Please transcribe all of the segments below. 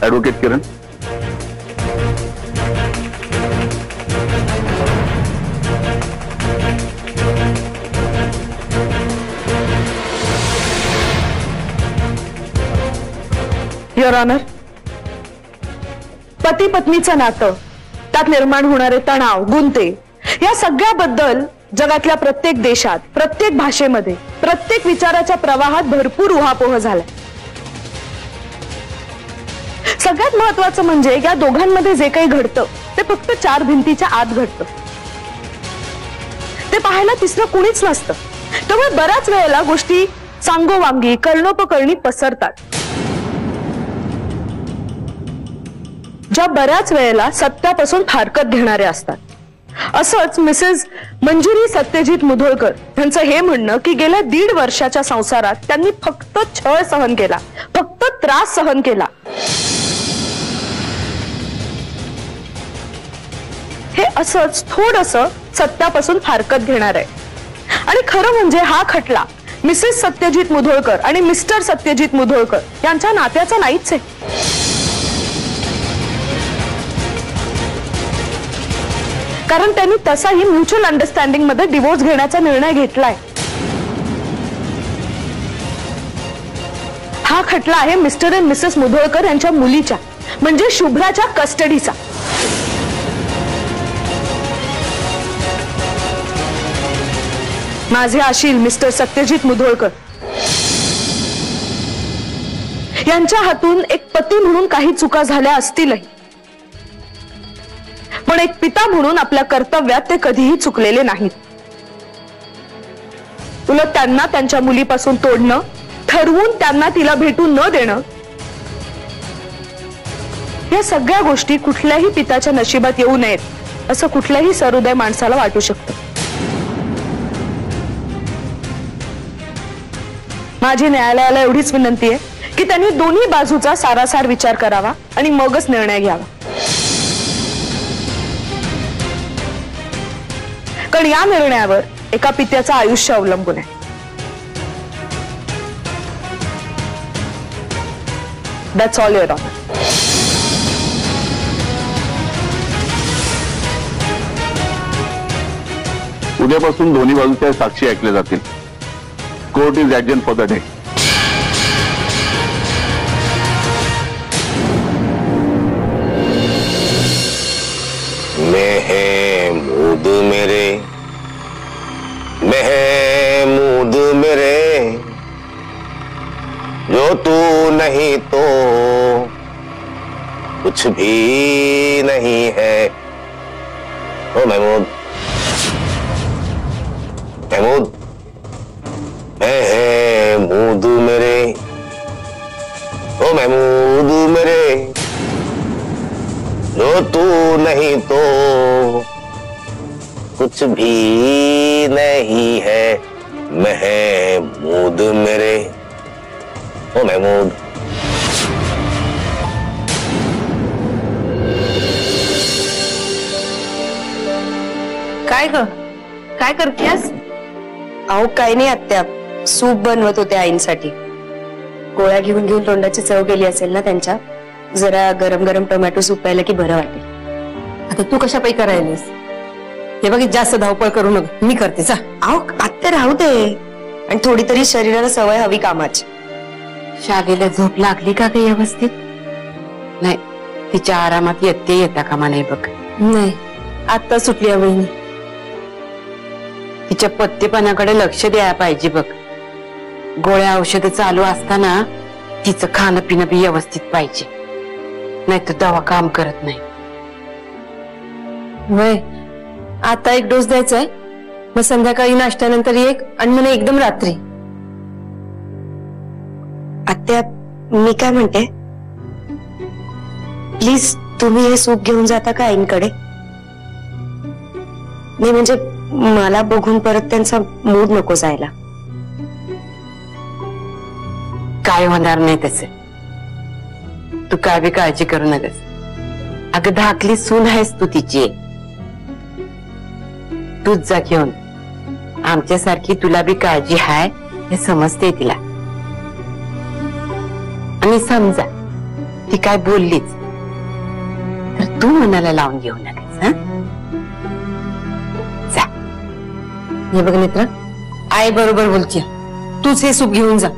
Advocate Kiran. Your honour, पती पत्नीचं नातं, त्यात निर्माण होणारे तणाव, गुंते, या सगळ्याबद्दल जगातल्या प्रत्येक देशात, प्रत्येक भाषेमध्ये, प्रत्येक विचाराच्या प्रवाहात भरपूर उहापोह झालाय. सगळ्यात महत्वाचं म्हणजे या दोघांमध्ये जे काही घडतं ते फक्त 4 भिंतीच्या आत घडतं. ते पाहायला तिसरं कुणीच नसतं. त्यामुळे बऱ्याच वेळेला गोष्टी सांगोवांगी, कर्णोपकर्णी पसरतात, ज्या बऱ्याच वेळेला सत्यापासून फारकत घेणारे असतात. असंच मिसेस मंजिरी सत्यजित मुधोळकर यांचं हे म्हणणं की गेल्या 1.5 वर्षाच्या संसारात त्यांनी फक्त छळ सहन केला, फक्त त्रास सहन केला. हे असंच थोडंसं सत्यापासून फारकत घेणार आहे. आणि खरं म्हणजे हा खटला मिसेस सत्यजित मुधोळकर आणि मिस्टर सत्यजित मुधोळकर यांच्या नात्याचा नाहीच आहे. कारण त्यांनी तसाही म्युच्युअल अंडरस्टँडिंग मध्ये डिवोर्स घेण्याचा निर्णय घेतलाय. हा खटला आहे मिस्टर अँड मिसेस मुधोळकर यांच्या मुलीच्या, म्हणजे शुभ्राच्या कस्टडीचा. माझे आशील मिस्टर सत्यजित मुधोळकर यांच्या हातून एक पती म्हणून काही चुका झाल्या असतीलही, पण एक पिता म्हणून आपल्या कर्तव्यात ते कधीही चुकलेले नाहीत. उलट त्यांना त्यांच्या मुलीपासून तोडणं, ठरवून त्यांना तिला भेटू न देणं, या सगळ्या गोष्टी कुठल्याही पिताच्या नशिबात येऊ नयेत असं कुठल्याही सहृदय माणसाला वाटू शकतं. माझी न्यायालयाला एवढीच विनंती आहे की त्यांनी दोन्ही बाजूचा सारासार विचार करावा आणि मगच निर्णय घ्यावा. कारण या निर्णयावर एका पित्याचं आयुष्य अवलंबून आहे. That's all your honour. उद्यापासून दोन्ही बाजूच्या साक्षी ऐकल्या जातील. Court is adjourn for the day. Mahmood मेरे, महमूद मेरे, जो तू नहीं तो कुछ भी नहीं है. ओ महमूद, महमूद, महमूद मेरे, ओ महमूद मेरे, जो तू नहीं तो कुछ भी नहीं है. महमूद मेरे, ओ महमूद. काय ग, काय करतेस? अहो काही नाही आत्या, सूप बनवत होते आईंसाठी. गोळ्या घेऊन घेऊन तोंडाची चव गेली असेल ना त्यांच्या. जरा गरम गरम टोमॅटो सूप प्यायला की बरं वाटेल. आता तू कशापाई करायलीस? हे बघ, जास्त धावपळ करू नको, मी करते. जा. अहो आत्या राहू दे, आणि थोडी तरी शरीराला सवय हवी कामाची. शालेला झोप लागली का काही व्यवस्थित? नाही, तिच्या आरामात येता कामा नाही बघ. नाही, आता सुटली वहिनी. तिच्या पत्तेपणाकडे लक्ष द्यायला पाहिजे बघ. गोळ्या औषध चालू असताना तिचं खाणं पिणं बी व्यवस्थित पाहिजे, नाही तर दवा काम करत नाही. वय आता 1 डोस द्यायचा आहे, मग संध्याकाळी नाश्त्यानंतर 1 आणि मग एकदम रात्री. आत्या मी काय म्हणते, प्लीज तुम्ही हे सूप घेऊन जाता का आईंकडे? नाही म्हणजे मला बघून परत त्यांचा मूड नको जायला. काय होणार नाही तसे, तू काय बी काळजी करू नकोस. अगं धाकली सून आहेस तू तिची, तूच जा घेऊन. आमच्यासारखी तुला बी काळजी हाय हे समजते तिला. आणि समजा ती काय बोललीच तर तू मनाला लावून घेऊ नकोस. हं? जा. हे बघ मित्र, आई बरोबर बोलतीय. तूच हे सूप घेऊन जा,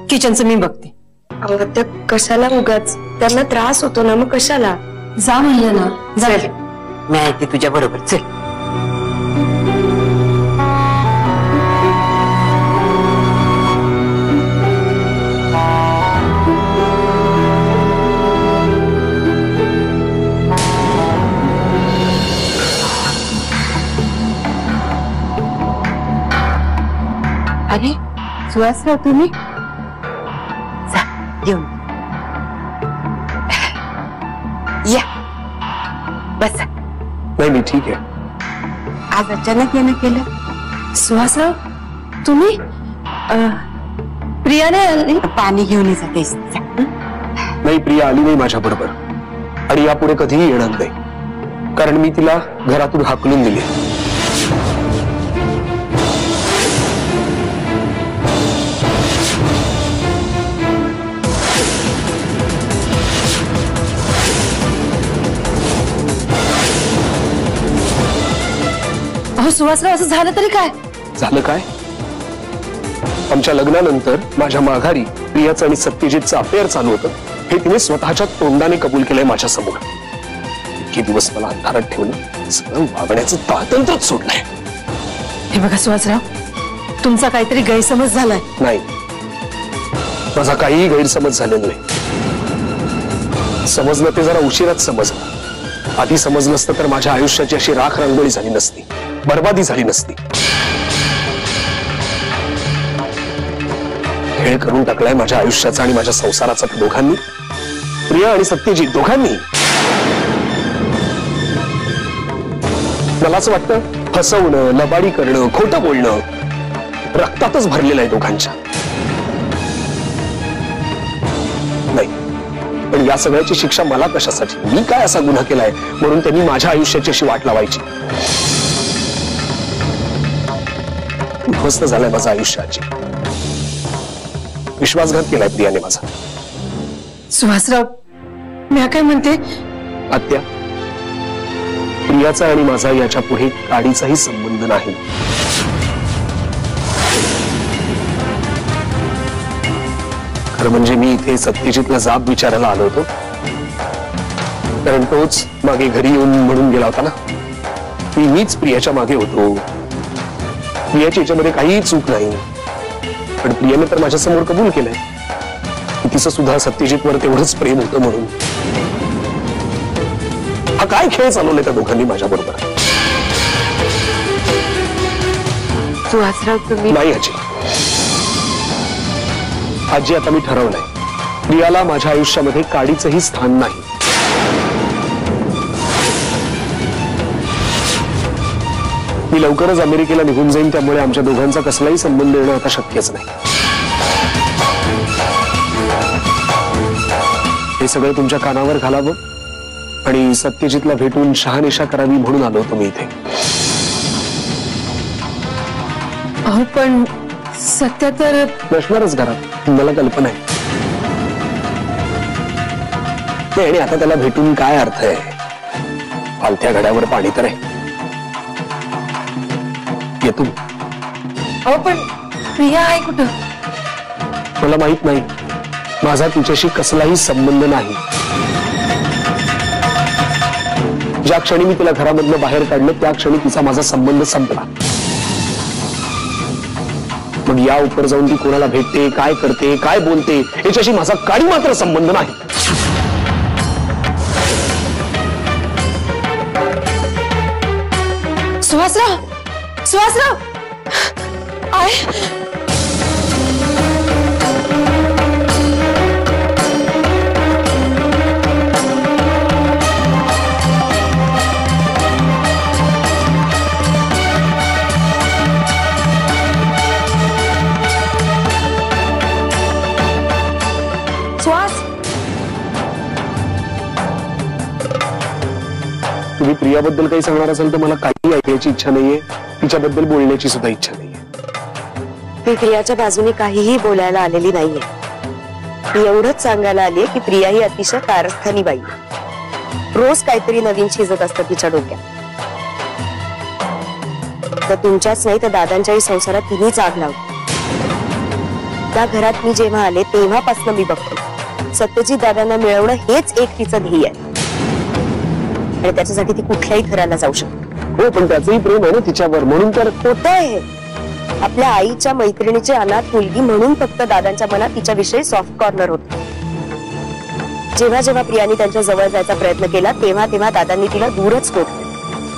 किचनचं मी बघते. अगं कशाला उगाच, त्यांना त्रास होतो ना, मग कशाला? जा म्हणलं ना. चल मी ऐकते तुझ्या बरोबर. चल. अरे सुहासराव, तुम्ही जा घेऊन या. बस. नाही मी ठीक आहे. आज अचानक येणं केलं. सुहासराव, तुम्ही प्रियाने आली? पाणी घेऊन जातेस. नाही, प्रिया आली नाही माझ्या बरोबर आणि यापुढे कधीही येणार नाही, कारण मी तिला घरातून हाकलून दिली. अहो सुहासराव, असं झालं तरी काय? झालं काय? आमच्या लग्नानंतर माझ्या माघारी प्रियाचं आणि सत्यजितचं अफेअर चालू होतं हे तिने स्वतःच्या तोंडाने कबूल केलंय माझ्या समोर. इतके दिवस मला अंधारात ठेवलं, सगळं वागण्याचं स्वातंत्र्यच सोडलंय. हे बघा सुहासराव, तुमचा काहीतरी गैरसमज झालाय. नाही, माझा काहीही गैरसमज झालेला नाही. समजलं ते जरा उशिराच समजलं. आधी समजलं असतं तर माझ्या आयुष्याची अशी राख रांगोळी झाली नसती, बर्बादी झाली नसती. खेळ करून टाकलाय माझ्या आयुष्याचा आणि माझ्या संसाराचा दोघांनी, प्रिया आणि सत्यजित दोघांनी. मला असं वाटतं फसवणं, लबाडी करणं, खोटं बोलणं रक्तातच भरलेलं आहे दोघांच्या. नाही, पण या सगळ्याची शिक्षा मला कशासाठी? मी काय असा गुन्हा केलाय म्हणून त्यांनी माझ्या आयुष्याची अशी वाट लावायची? उद्ध्वस्त झालाय माझं आयुष्याची. विश्वासघात केलाय प्रियाने माझा. सुहासराव, मी काय म्हणते, आत्या, प्रियाचा आणि माझा याच्या पुढे काडीचाही संबंध नाही. खरं म्हणजे मी इथे सत्यजितला जाब विचारायला आलो होतो, कारण तोच मागे घरी येऊन म्हणून गेला होता ना की मीच प्रियाच्या मागे होतो. प्रियाची याच्यामध्ये काहीही चूक नाही, पण प्रियाने तर माझ्या समोर कबूल केलंय की तिचं सुद्धा सत्यजितवर तेवढंच प्रेम होतं म्हणून. हा काय खेळ चालवलाय त्या दोघांनी माझ्या बरोबर? सुहासराव, तुम्ही नाही आजी. आजी, आता मी ठरवलंय, प्रियाला माझ्या आयुष्यामध्ये काडीचंही स्थान नाही. मी लवकरच अमेरिकेला निघून जाईन, त्यामुळे आमच्या दोघांचा कसलाही संबंध येणं आता शक्यच नाही. हे सगळं तुमच्या कानावर घालावं आणि सत्यजितला भेटून शहानिशा करावी म्हणून आलो होतो मी इथे. अहो पण सत्य तर नसणारच घरात, मला कल्पना आहे. आणि आता त्याला भेटून काय अर्थ आहे? पालथ्या घड्यावर पाणी तर आहे. येतो. अहो पण प्रिया आहे कुठं? मला माहित नाही. माझा तिच्याशी कसलाही संबंध नाही. ज्या क्षणी मी तिला घरामधनं बाहेर काढलं त्या क्षणी तिचा माझा संबंध संपला. मग या उपर जाऊन ती कोणाला भेटते, काय करते, काय बोलते याच्याशी माझा काही मात्र संबंध नाही. सुहासराव, सुहासराव, आय तुम्ही प्रियाबद्दल काही सांगणार असाल तर मला काही ऐकायची इच्छा नाहीये, तिच्याबद्दल बोलण्याची सुद्धा इच्छा नाहीये. ती प्रियाच्या बाजूने काहीही बोलायला आलेली नाहीये. मी एवढंच सांगायला आलीये की प्रिया ही अतिशय कारस्थानी बाई आहे. रोज काहीतरी नवीन शिजत असतं तिच्या डोक्यात. तर तुमच्याच नाही तर दादांच्याही संसारात तिनेच आग लावली. त्या घरात मी जेव्हा आले तेव्हापासून मी बघते सत्यजित दादांना मिळवणं हेच एक तिचं ध्येय आहे आणि त्याच्यासाठी ती कुठल्याही थराला जाऊ शकते. हो, पण त्याचंही प्रेम आहे ना तिच्यावर, म्हणून तर होतं आहे. आपल्या आईच्या मैत्रिणीची अनाथ मुलगी म्हणून फक्त दादांच्या मनात तिच्याविषयी सॉफ्ट कॉर्नर होत. जेव्हा जेव्हा प्रियाने त्यांच्या जवळ जायचा प्रयत्न केला तेव्हा तेव्हा दादांनी तिला दूरच कोटलं.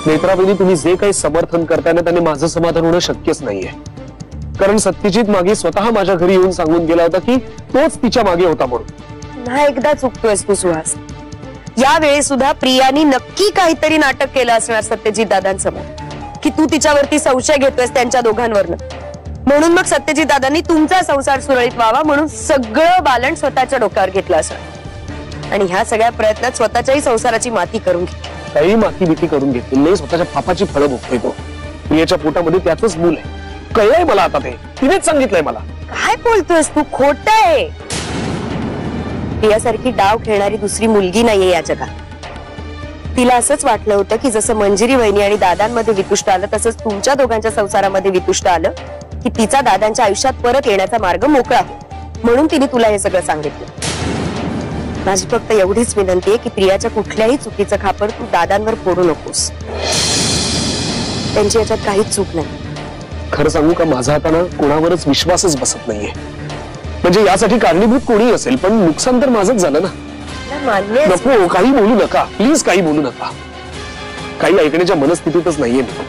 नेत्रावली, तुम्ही जे काही समर्थन करताय ना त्याने माझं समाधान होणं शक्यच नाहीये. कारण सत्यजित मागे स्वतः माझ्या घरी येऊन सांगून गेला होता की तोच तिच्या मागे होता म्हणून. पुन्हा एकदा चुकतोयस तू सुहास. यावेळी सुद्धा प्रियानी नक्की काहीतरी नाटक केलं असणार सत्यजित दादांसमोर की तू तिच्यावरती संशय घेतोयस त्यांच्या दोघांवरनं. म्हणून मग सत्यजित दादांनी तुमचा संसार सुरळीत व्हावा म्हणून सगळं बालन स्वतःच्या डोक्यावर घेतलं असणार आणि ह्या सगळ्या प्रयत्नात स्वतःच्याही संसाराची माती करून घेतली. काही माती भीती करून घेतली नाही, स्वतःच्या पापाची फळं भोगतोय तो. प्रियाच्या पोटामध्ये त्याचंच मूल आहे. कळलंय मला आता, ते तिनेच सांगितलंय मला. काय बोलतोयस तू? खोटं आहे. प्रियासारखी डाव खेळणारी दुसरी मुलगी नाहीये या जगात. तिला असंच वाटलं होतं की जसं मंजिरी वहिनी आणि दादांमध्ये वितुष्ट आलं तसंच तुमच्या दोघांच्या संसारामध्ये वितुष्ट आलं की तिचा दादांच्या आयुष्यात परत येण्याचा मार्ग मोकळा हो, म्हणून तिने तुला हे सगळं सांगितलं. माझी फक्त एवढीच विनंती आहे की प्रियाच्या कुठल्याही चुकीचं खापर तू दादांवर फोडू नकोस. त्यांची याच्यात काहीच चूक नाही. खरं सांगू का, माझा आता ना कोणावरच विश्वासच बसत नाहीये. म्हणजे यासाठी कारणीभूत कोणी असेल, पण नुकसान तर माझंच झालं ना. मान्य. नको, काही बोलू नका प्लीज, काही बोलू नका. काही ऐकण्याच्या मनस्थितीतच नाहीये मी.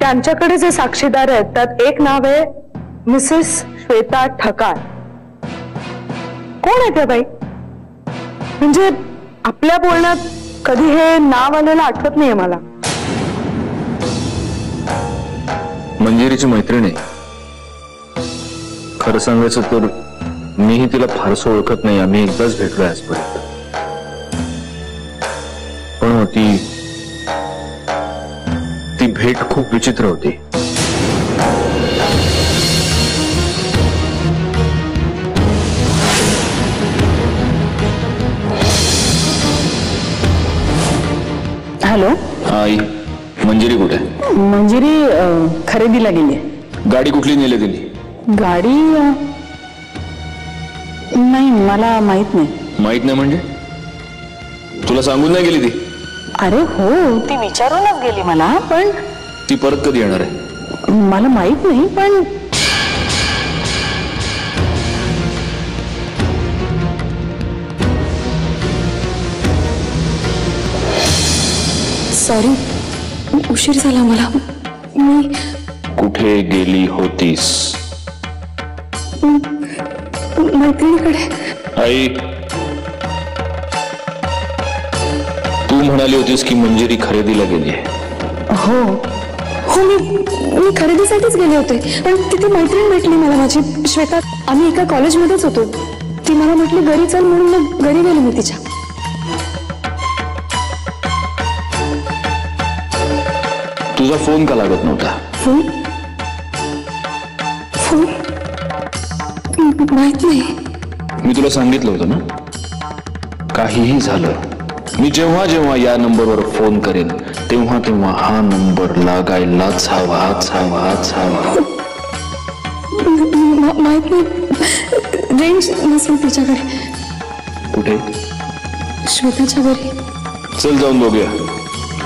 त्यांच्याकडे जे साक्षीदार आहेत त्यात एक नाव आहे मिसेस श्वेता ठकार. कोण आहे त्या बाई? म्हणजे आपल्या बोलण्यात कधी हे नाव आलेलं आठवत नाहीये मला. मंजिरीची मैत्रीण आहे. खरं सांगायचं तर मीही तिला फारसं ओळखत नाही. आम्ही एकदाच भेटलोय आजपर्यंत. पण ती भेट खूप विचित्र होती. हॅलो. आई, मंजिरी कुठे? मंजिरी खरेदीला गेली. गाडी कुठली नेली तिने? गाडी नाही, मला माहित नाही. माहित नाही म्हणजे? तुला सांगून नाही गेली ती? अरे हो, ती विचारूनच गेली मला. पण ती परत कधी येणार आहे? मला माहित नाही. पण सॉरी, उशीर झाला मला. मी कुठे गेली होतीस? मैत्रिणीकडे. आई, तू म्हणाली होतीस की मंजिरी खरेदीला गेली आहे. हो हो, मी खरेदीसाठीच गेले होते. पण तिथे मैत्रीण भेटली मला, माझी श्वेता. आम्ही एका कॉलेजमध्येच होतो. ती मला म्हटली घरी चल, म्हणून मग घरी गेले मी तिच्या. तुझा फोन का लागत नव्हता? फोन फोन माहित नाही. मी तुला सांगितलं होतं ना, काहीही झालं, मी जेव्हा जेव्हा या नंबरवर फोन करेन तेव्हा तेव्हा हा नंबर लागायलाच हवाच हवाच हवा. माहित नाही, रेंज नसेल तिच्याकडे. कुठे? श्वेताच्या घरी. चल जाऊन बघूया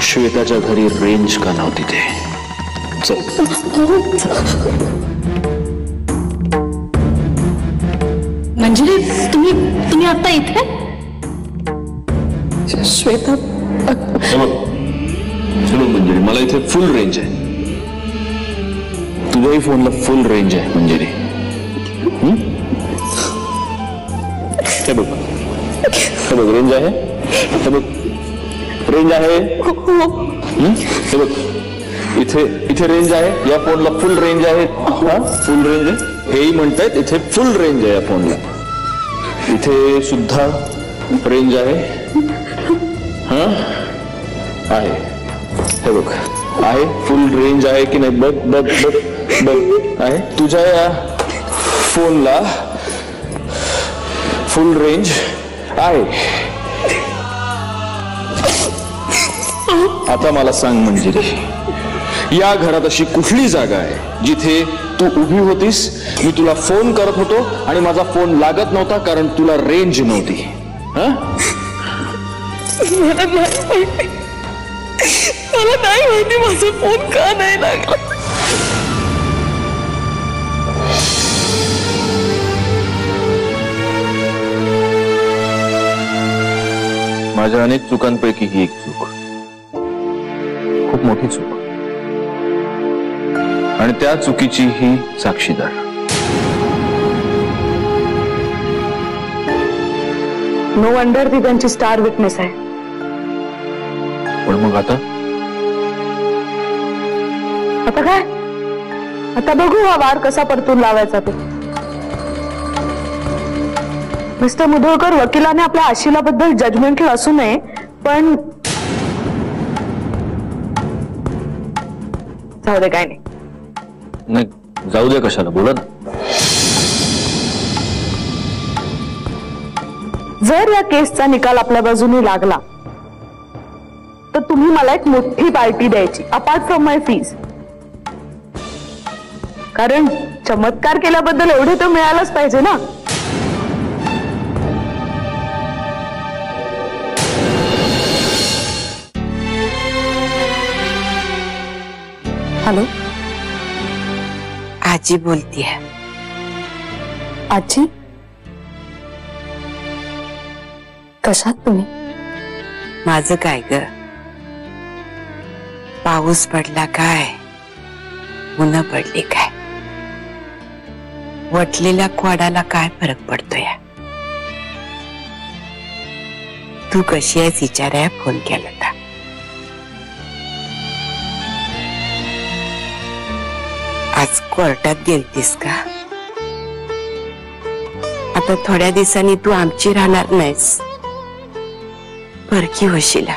श्वेताच्या घरी रेंज का नव्हती ते. चल. मंजिरी, तुम्ही आता इथे? श्वेता, चलो मंजिरी, मला इथे फुल रेंज आहे. तुझ्याही फोनला फुल रेंज आहे मंजिरी. हे बघ, रेंज आहे. हे बघ, रेंज आहे. हे बघ, इथे रेंज आहे. या फोनला फुल रेंज आहे. फुल रेंज आहे. हेही म्हणतायत इथे फुल रेंज आहे या फोनला. इथे सुद्धा रेंज आहे. हा आहे, हे बघ आहे, फुल रेंज आहे की नाही बघ बघ बघ बघ. आहे तुझ्या या फोनला फुल रेंज आहे. आता मला सांग मंजिरी, या घरात अशी कुठली जागा आहे जिथे तू उभी होतीस, मी तुला फोन करत होतो आणि माझा फोन लागत नव्हता कारण तुला रेंज नव्हती? मला नाही माहिती माझा फोन का नाही लागला. माझ्या अनेक चुकांपैकी ही एक चूक, खूप मोठी चूक, आणि त्या चुकीची ही साक्षीदार. नो वंडर ती त्यांची स्टार विटनेस आहे. पण मग आता काय, आता बघू हा वार कसा परतून लावायचा ते. मिस्टर मुधोळकर, वकिलाने आपल्या आशिलाबद्दल जजमेंटल असू नये, पण जाऊ दे, काय नाही. जाऊ दे कशाला, बोला ना. जर या केसचा निकाल आपल्या बाजूने लागला तर तुम्ही मला एक मोठी पार्टी द्यायची, अपार्ट फ्रॉम माय फीज. कारण चमत्कार केल्याबद्दल एवढे तर मिळालंच पाहिजे ना. हॅलो, आजी बोलतीये. आजी, कशात तुम्ही? माझं काय ग, पाऊस पडला काय, ऊन पडली काय, वटलेल्या खोडाला काय फरक पडतोय? तू कशी आहेस विचाराया फोन केला होता. आज कोर्टात गेलतीस का? आता थोड्या दिवसांनी तू आमची राहणार नाहीस, परकी होशीला.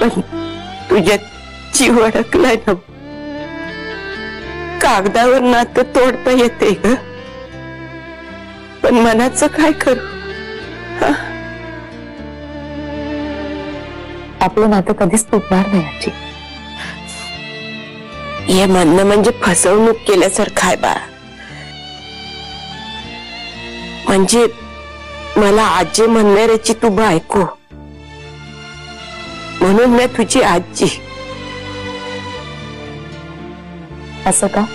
पण तुझ्या जीव अडकलाय ना. कागदावर नातं तोडता येते ग, पण मनाचं काय करू? आपलं नातं कधीच तुटणार नाही आजी. हे म्हणणं म्हणजे फसवणूक केल्यासारखं आहे बाळा. म्हणजे मला आजी म्हणणाऱ्याची तू बायको, म्हणून मी तुझी आजी. असं का?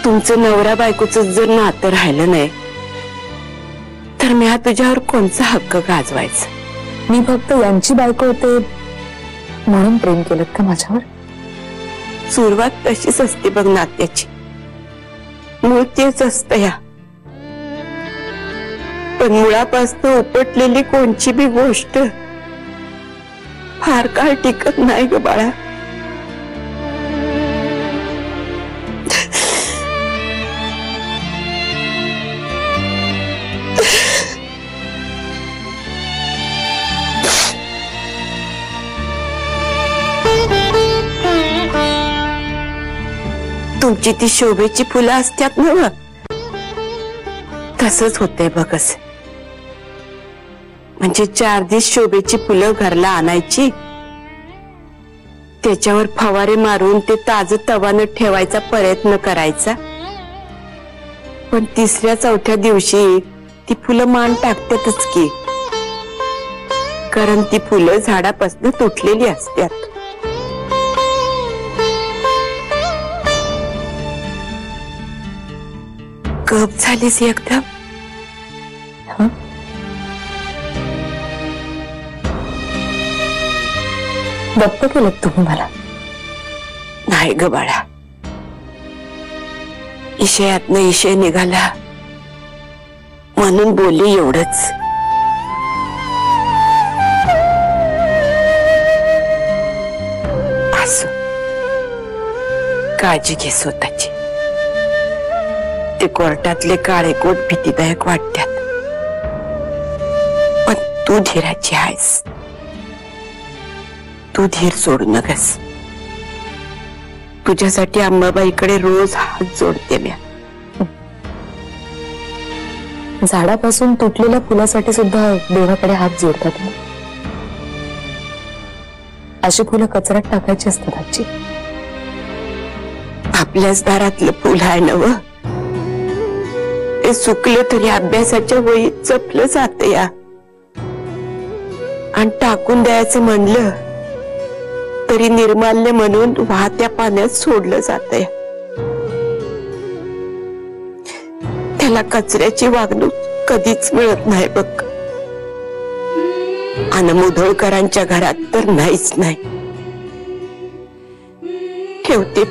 तुमचं नवरा बायकोचं जर नातं राहिलं नाही तर मी तुझ्यावर कोणचा हक्क गाजवायचा? मी फक्त यांची बायको होते म्हणून प्रेम केलं का माझ्यावर? सुरुवात तशीच असते बघ नात्याची, मूळ तेच असतं या. पण मुळापासून उपटलेली कोणची बी गोष्ट फार काळ टिकत नाही ग बाळा. तुमची ती शोभेची फुलं असतात ना, तसंच होतंय बघस. म्हणजे 4 दिवस शोभेची फुलं घरला आणायची, त्याच्यावर फवारे मारून ते ताजं तवानं ठेवायचा प्रयत्न करायचा, पण 3-4 दिवशी ती फुलं मान टाकतातच की, कारण ती फुलं झाडापासून तुटलेली असतात. गप झालीस एकदम. दत्त केलं तुम्ही मला? नाही ग बाळा, इशयातनं इशय निघाला म्हणून बोलली एवढंच. असं काळजी घे स्वतःची. ते कोर्टातले काळे कोट भीतीदायक वाटतात, पण तू धीराची आहेस. तू धीर सोडू नकस. तुझ्यासाठी अंबाबाईकडे रोज हात जोडते मी. झाडापासून तुटलेल्या फुलासाठी सुद्धा देवाकडे हात जोडतात. अशी फुलं कचऱ्यात टाकायची असतात आजी. आपल्याच दारातलं फुल आहे नव, ते सुकलं तरी अभ्यासाच्या वहीत जपलं जात या, आणि टाकून द्यायचं म्हणलं तरी निर्माल्य म्हणून वाहत्या पाण्यात सोडलं जात या. त्याला कचऱ्याची वागणूक कधीच मिळत नाही बघ. आणि मुधोळकरांच्या घरात तर नाहीच नाही. ठेवते.